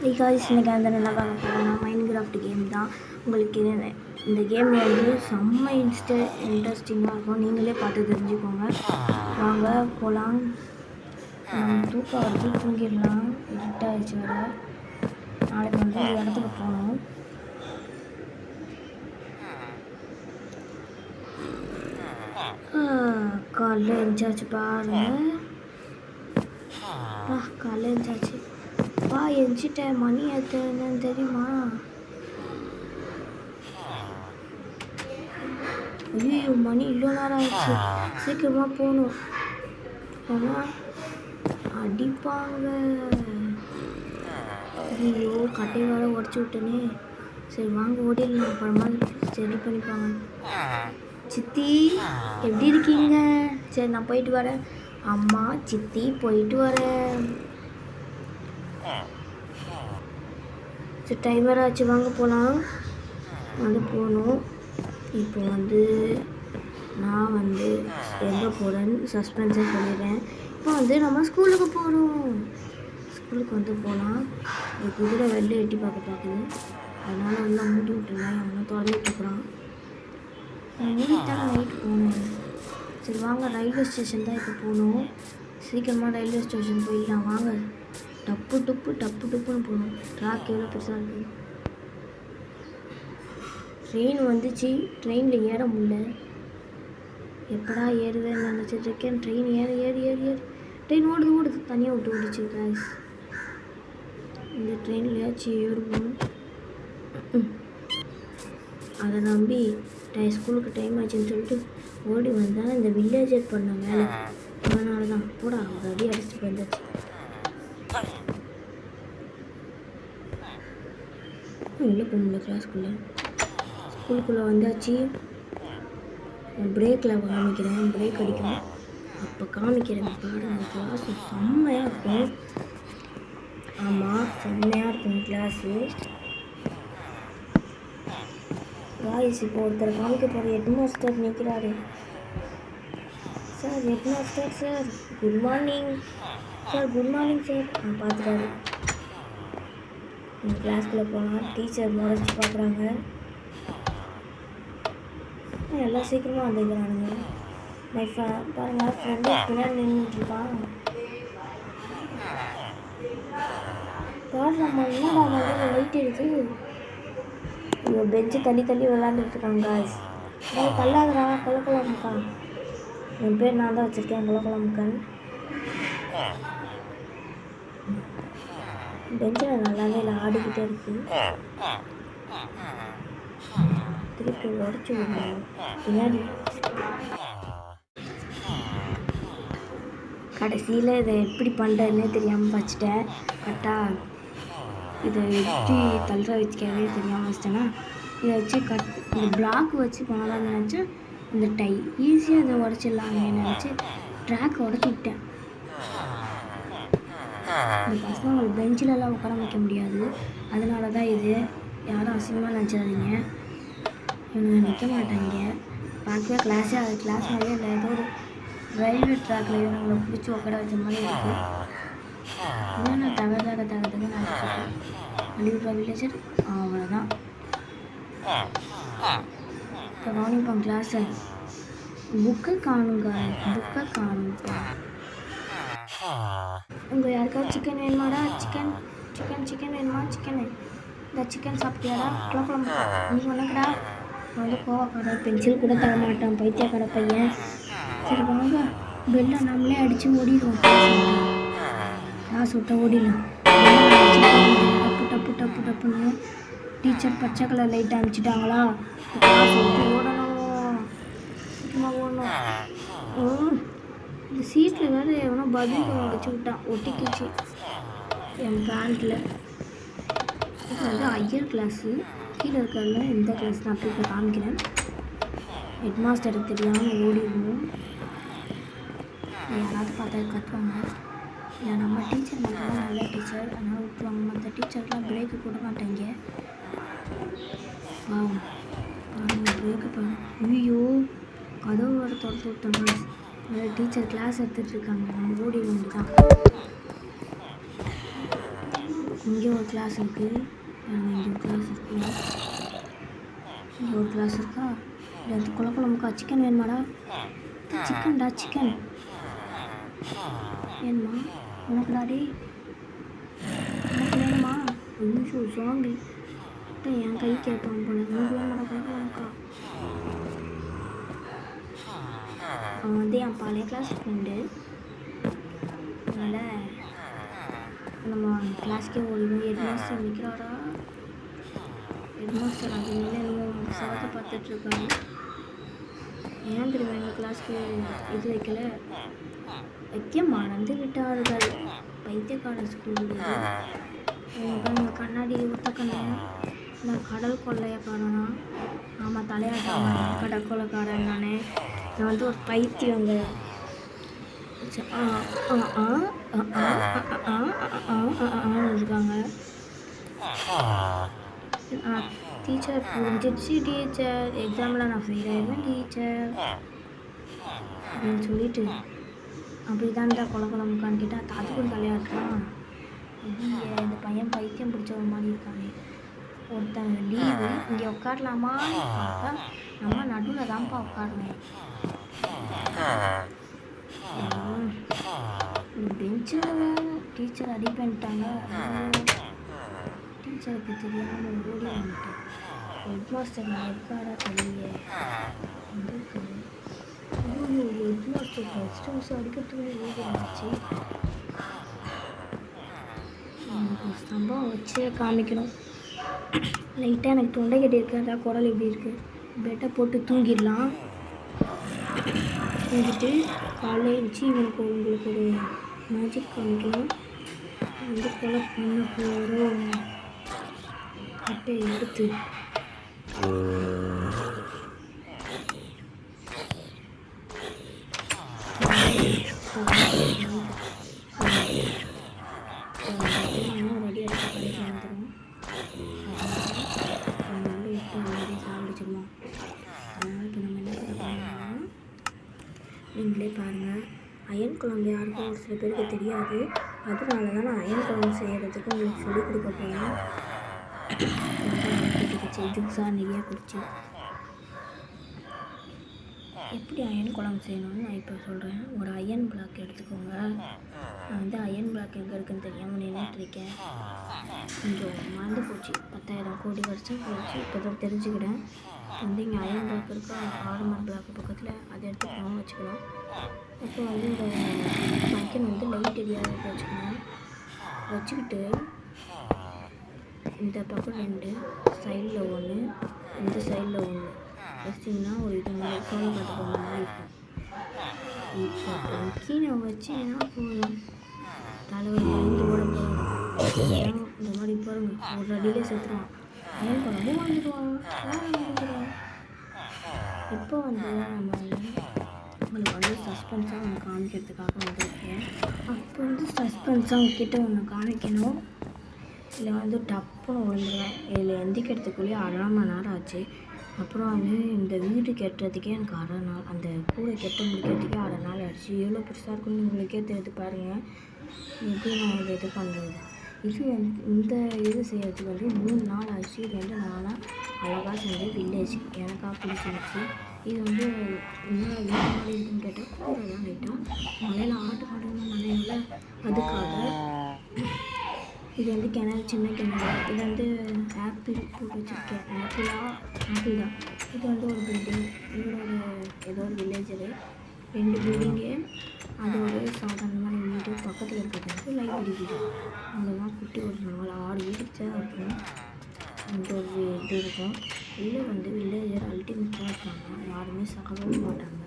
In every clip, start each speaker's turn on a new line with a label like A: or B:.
A: Guys இன்றைக்கி வந்து என்ன பார்க்க போகிறோம்னா மைன்கிராஃப்ட் கேம் தான். உங்களுக்கு இந்த கேம் வந்து செம்ம இன்ட்ரெஸ்டிங்காக இருக்கும். நீங்களே பார்த்து தெரிஞ்சுக்கோங்க. வாங்க போகலாம். தூக்கம் வருது, தூங்கிடலாம். இருட்டாகிடுச்சு வர. நாளைக்கு வந்து ஒரு இடத்துக்கு போகணும். காலைல எழுந்தாச்சு பாருங்க. காலைல எழுந்தாச்சு எழுந்திட்டேன். மணி என்னன்னு தெரியுமா? ஐயோ, மணி இவ்வளோ நேரம் ஆயிடுச்சு. சீக்கிரமாக போகணும், ஏன்னா அடிப்பாங்க. ஐயோ, கட்டை வேற உடச்சி விட்டேனே. சரி வாங்க ஓடிடலாம், அப்புறமா சரி பண்ணிப்பாங்க. சித்தி எப்படி இருக்கீங்க? சரி நான் போயிட்டு வரேன். அம்மா சித்தி போயிட்டு வரேன். சரி டைம் வேறு ஆச்சு, வாங்க போகலாம். வந்து போகணும். இப்போ வந்து நான் வந்து எங்கே போகிறேன்னு சஸ்பென்ஸை சொல்லிடுறேன். இப்போ வந்து நம்ம ஸ்கூலுக்கு போகிறோம். ஸ்கூலுக்கு வந்து போகலாம். ஒரு குதிரை வெளில எட்டி பார்க்குது. அதனால் உள்ள மூடி விட்டுருந்தேன். அவனை திறந்துட்டு இருக்கிறான். மூடிட்டாங்க. நைட்டு போகணும். சரி வாங்க, ரயில்வே ஸ்டேஷன் தான் இப்போ போகணும். சீக்கிரமாக ரயில்வே ஸ்டேஷன் போயிடலாம். வாங்க. டப்பு டப்புன்னு போகணும். ட்ராக் எவ்வளோ பெருசாக இருக்குது. ட்ரெயின் வந்துச்சு. ட்ரெயினில் ஏற முடியல. எப்படா ஏறுவேன்னு நினச்சிட்டு இருக்கேன். ட்ரெயின் ஏறு. ட்ரெயின் ஓடுது. தனியாக விட்டு ஓடிச்சு காய்ஸ். இந்த ட்ரெயின்லையாச்சும் ஏறுவோம். அதை நம்பி ஸ்கூலுக்கு டைம் ஆச்சுன்னு சொல்லிட்டு ஓடி வந்தால் இந்த வில்லேஜர் பண்ண வேலை. அதனால தான் கூட அவங்க அடி அடிச்சுட்டு வந்தாச்சு. உள்ளே போகல. ஸ்கூலுக்குள்ளே வந்தாச்சு. பிரேக்கில் காமிக்கிறேன். பிரேக் அடிக்கிறேன். அப்போ காமிக்கிறேன் பாருங்க. கிளாஸு செம்மையாக இருக்கும். ஆமாம், செம்மையாக இருக்கும் கிளாஸு. காய்ஸ் இப்போ ஒருத்தர் காமிக்க போகிற ஹெட் மாஸ்டர் நிற்கிறாரு. Sir headmaster sir, good morning sir. பார்த்துட்டாரு. இந்த கிளாஸ்க்குள்ளே போனால் டீச்சர் முறைச்சி பார்க்குறாங்க. எல்லாம் சீக்கிரமாக வந்துக்கிறானுங்க. பாருங்கள், ஃப்ரெண்டு பின்னாடி நின்றுட்டுருக்கான். பாடுறாம்மா, என்னடா மாதிரி லைட் இருக்குது. இவங்க பெஞ்சு தள்ளி விளாண்டுட்டு இருக்காங்க காய்ஸ். தள்ளாதுரா, கொலக்கொலமுக்கா. என் பேர் நான் தான் வச்சுருக்கேன், கொலக்கொலமுக்கன். பெஞ்சில் நல்லாவே இல்லை, ஆடிக்கிட்டே இருக்கு. திருப்பி உடச்சி விடணும் பின்னாடி. கடைசியில் இதை எப்படி பண்ணுறதுன்னே தெரியாமல் வச்சுட்டேன். கரெக்டாக இதை எப்படி தள்ளுற வச்சுக்கவே தெரியாமல் வச்சிட்டேன்னா, இதை வச்சு இந்த பிளாக் வச்சு பண்ணலாம்னு நினச்சி இந்த ஈஸியாக இதை உடச்சிடலாமே நினச்சி ட்ராக் உடச்சி விட்டேன். இந்த பசங்க பெஞ்சிலெல்லாம் உட்கார வைக்க முடியாது. அதனால தான் இது. யாரும் அசிங்கமாக நினச்சிடாதீங்க. இவங்க நிற்க மாட்டாங்க. பார்க்கவே கிளாஸ் மாதிரியே இல்லை. ஏதோ ஒரு ரயில்வே ட்ராக்கில் இவங்களை பிடிச்சி உட்கார வச்ச மாதிரி இருக்குது. இதான் நான் தகதாக நினச்சிட்டேன். அழிவுற வில்லேஜர் அவ்வளோதான். இப்போ கவனிப்போம் கிளாஸை. புக்கை காணுங்க. உங்கள் யாருக்காவது சிக்கன் வேணுமாடா? சிக்கன் வேணுமா? இந்த சிக்கன் சாப்பிட்டியாடா? குழப்பம் நீ உனக்குடா. வந்து கோவக்கார பென்சில் கூட தர மாட்டான், பைத்தியக்கார பையன். சரி வாங்க, பெல்லை நம்மளே அடித்து ஓடிடுவோம். காசு விட்டா ஓடிடலாம். டப்புன்னு டீச்சர் பச்சை கலர் லைட் அனுப்பிச்சிட்டாங்களா? காசு விட்டு ஓடணும். சீக்கிரமாக ஓடணும். இந்த சீட்டில் வேறு எவனோ பதில் வச்சு விட்டான், ஒட்டிக்கிச்சு என் பேண்ட்டில். இது வந்து ஐயர் கிளாஸு. கீழே இருக்கிறதுல எந்த கிளாஸ் நான் அப்படி இப்போ காமிக்கிறேன். ஹெட் மாஸ்டருக்கு தெரியாமல் ஓடிடுவோம். யாராவது பார்த்தா கற்றுவாங்க. இல்லை நம்ம டீச்சர் மட்டும்தான் நல்ல டீச்சர், அதனால் விட்டுருவாங்க. மற்ற டீச்சர்லாம் பிரேக்கு போட மாட்டாங்க. பாவம் பிரேக்கு பாருங்க. ஐயோ, கதவு வர திறந்து விட்டாங்க. டீச்சர் கிளாஸ் எடுத்துகிட்டு இருக்காங்க. நம்ம ஓடி வேண்டிதான். இங்கே ஒரு கிளாஸ் இருக்குது, இங்கே ஒரு கிளாஸ் இருக்குது, இங்கே ஒரு கிளாஸ் இருக்கா. இது குழம்புக்கா சிக்கன் வேணுமாடா? சிக்கன்டா சிக்கன் வேணுமா உனக்கு டாடி? உனக்கு வேணுமா? ஐயோ ஜாம்பி என் கை கேட்பான் போல. உனக்கு வேணுமாடா குழம்புக்கா? அவன் வந்து என் பழைய கிளாஸ் ஃப்ரெண்டு, அதனால் நம்ம கிளாஸ்க்கே ஓடிடும். ஹெட் மாஸ்டர் நிற்கிறாரா? ஹெட் மாஸ்டர் அது மேலே இன்னும் சிறக்க பார்த்துட்ருக்காரு. ஏன் தெரியுமா எங்கள் கிளாஸ்க்கு இது வைக்கல? வைக்க மறந்து விட்டார்கள். பைத்தியக்கார ஸ்கூல் இது. எங்கள் கண்ணாடி ஒத்த கண்ணை நான் கடல் கொள்ளையக்காரனா? ஆமாம், தலையாட்டாம கடல் கொள்ளைக்காரன் நானே. நான் வந்து ஒரு பைத்தியங்க. இருக்காங்க. டீச்சர் புரிஞ்சிடுச்சு டீச்சர், எக்ஸாமில் நான் ஃபெயில் ஆயிடுவேன் டீச்சர் அப்படின்னு சொல்லிட்டு அப்படி தான்டா குழம்புக்கான்னு கேட்டால் அதுக்கும் தலையாட்டுறான். இந்த பையன் பைத்தியம் பிடிச்ச மாதிரி இருக்கானே. ஒருத்தன் லீவு இங்கே உட்காரலாமான்னு பார்த்தா நம்ம நடுவில் தான்ப்பா உட்காரணும். பெஞ்சில் டீச்சர் அடி பண்ணிட்டாங்க. டீச்சருக்கு தெரியாமல் ஓடி வந்துட்டேன். ஹெட் மாஸ்டர் நான் இருக்காரா தெரியல. வந்துருக்காரு. ஐயோ ஹெட் மாஸ்டர் ஃபஸ்ட்டு வருஷம் அடிக்கிறதுக்குள்ளே ஓடி வந்துச்சு. சம்பவம் வச்சே காமிக்கணும். லைட்டாக எனக்கு தொண்டை கட்டி இருக்கிறதா, குரல் எப்படி இருக்குது. பெட்டை போட்டு தூங்கிடலாம். தூங்கிட்டு காலையில் எழுந்துச்சி இவனுக்கு உங்களுக்கு ஒரு மேஜிக் காமிக்கணும். வந்து கொலை பண்ண போகிறோம். கட்டை எடுத்து ரெடி ஆகிட்டு கடைக்கு வந்துடும். அதனால விட்டு மாதிரி சாப்பிடுச்சிருமா. அதனால் இப்போ நம்ம என்ன பண்ணோம்னா, நீங்களே பாருங்கள். அயன் குழம்பு யாருக்கும் ஒரு சில பேருக்கு தெரியாது. அதனால தான் நான் அயன் குழம்பு செய்கிறதுக்கு உங்களுக்கு சொல்லிக் கொடுக்க போகிறேன். ஜூஸாக நிறையா குடிச்சு எப்படி அயன் குழம்பு செய்யணும்னு நான் இப்போ சொல்கிறேன். ஒரு அயன் பிளாக் எடுத்துக்கோங்க. நான் வந்து அயன் பிளாக் எங்கே இருக்குன்னு தெரியாமல் நின்றுட்டுருக்கேன். கொஞ்சம் மறந்து போச்சு. 10,000 கோடி வருஷம் போச்சு. இப்போ தான் தெரிஞ்சுக்கிட்டேன். வந்து இங்கே அயன் பிளாக் இருக்கா, ஆர்மர் பிளாக் பக்கத்தில் அதை எடுத்துக்கணும் வச்சுக்கணும். அப்போ வந்து இந்த பைக்கன் வந்து லைட் எரியாத வச்சுக்கணும். வச்சுக்கிட்டு இந்த பக்கம் 2, சைடில் 1, இந்த சைடில் 1 வச்சிங்கன்னா ஒரு இது மாதிரி சோளம் காட்டு போகிற மாதிரி இருக்கும். இப்போ கீழே வச்சிங்கன்னா போதும். தலைவர் பயந்து ஓட போகிறோம். இந்த மாதிரி பாருங்க, ஒரு அடியிலே செத்துருவான். அயன் குழம்பும் வந்துடுவான். இப்போ வந்து நம்ம உங்களுக்கு வந்து சஸ்பென்ஸாக ஒன்று காமிக்கிறதுக்காக வந்திருக்கேன். அப்போ வந்து சஸ்பென்ஸாக உங்ககிட்ட ஒன்று காமிக்கணும். இதில் வந்து டப்புன்னு விழுந்துருவேன். இதில் எந்திக்கிறதுக்குள்ளேயே 1/2 மணி நேரம் ஆச்சு. அப்புறம் வந்து இந்த வீடு கட்டுறதுக்கே எனக்கு 1/2 நாள், அந்த கூரை கெட்ட முடிக்கிறதுக்கே 1/2 நாள் ஆச்சு. எவ்வளோ பெருசாக இருக்குன்னு உங்களுக்கே தெரிஞ்சு பாருங்கள். எப்படி நான் இது பண்ணுறது. இது வந்து இந்த இது செய்கிறதுக்கு வந்து 3 நாள் ஆச்சு. இது வந்து நானாக அழகாக செஞ்ச வில்லேஜ் எனக்காக பிடிச்சிருச்சு. இது வந்து என்ன வீடு மாதிரி இருக்குன்னு கேட்டால் கூரை தான் லைட்டாக மலையில் ஆட்டு மாடுங்க மலையில் அதுக்காக. இது வந்து கிணறு, சின்ன கிணறு. இது வந்து ஆப்பிள் போட்டு வச்சுருக்கேன். ஆப்பிள் தான். இது வந்து ஒரு பில்டிங். இவரோட ஏதோ ஒரு வில்லேஜ். 2 பில்டிங்கு. அது ஒரு சாதாரணமான வீடு. பக்கத்தில் இருக்கிறது வந்து லைப்ரரி வீடு. அவ்வளோதான். குட்டி ஒரு 4-6 வீட்டுக்கு தான் இருக்கும். இந்த ஒரு இது இருக்கும். உள்ளே வந்து வில்லேஜர் அல்டிமேட்டாக இருக்காங்க. யாருமே சாகவே மாட்டாங்க.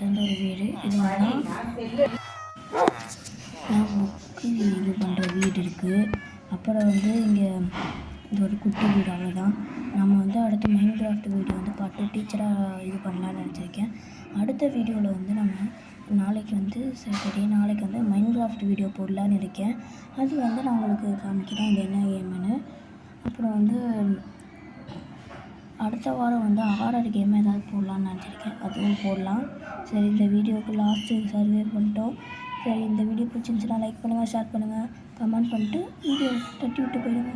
A: இந்த ஒரு வீடு. இது வந்து புக்கு இது பண்ணுற வீடு இருக்குது. அப்புறம் வந்து இங்கே இது ஒரு குட்டி வீடு. அவ்வளோதான். நம்ம வந்து அடுத்த மைன்கிராஃப்ட் வீடியோ வந்து பார்த்து டீச்சராக இது பண்ணலான்னு நினச்சிருக்கேன். அடுத்த வீடியோவில் வந்து நம்ம நாளைக்கு வந்து சாட்டர்டே, நாளைக்கு வந்து மைன்கிராஃப்ட் வீடியோ போடலான்னு இருக்கேன். அது வந்து நான் உங்களுக்கு காமிக்கிறேன் இது என்ன கேமுன்னு. அப்புறம் வந்து அடுத்த வாரம் வந்து ஹாரர் கேம் ஏதாவது போடலான்னு நினச்சிருக்கேன். அதுவும் போடலாம். சரி, இந்த வீடியோவுக்கு லாஸ்ட்டு சர்வே பண்ணிட்டோம். சரி, இந்த வீடியோ பிடிச்சிருந்துச்சுன்னா லைக் பண்ணுங்கள், ஷேர் பண்ணுங்கள், கமெண்ட் பண்ணிட்டு வீடியோ தட்டி விட்டு போயிடுங்க.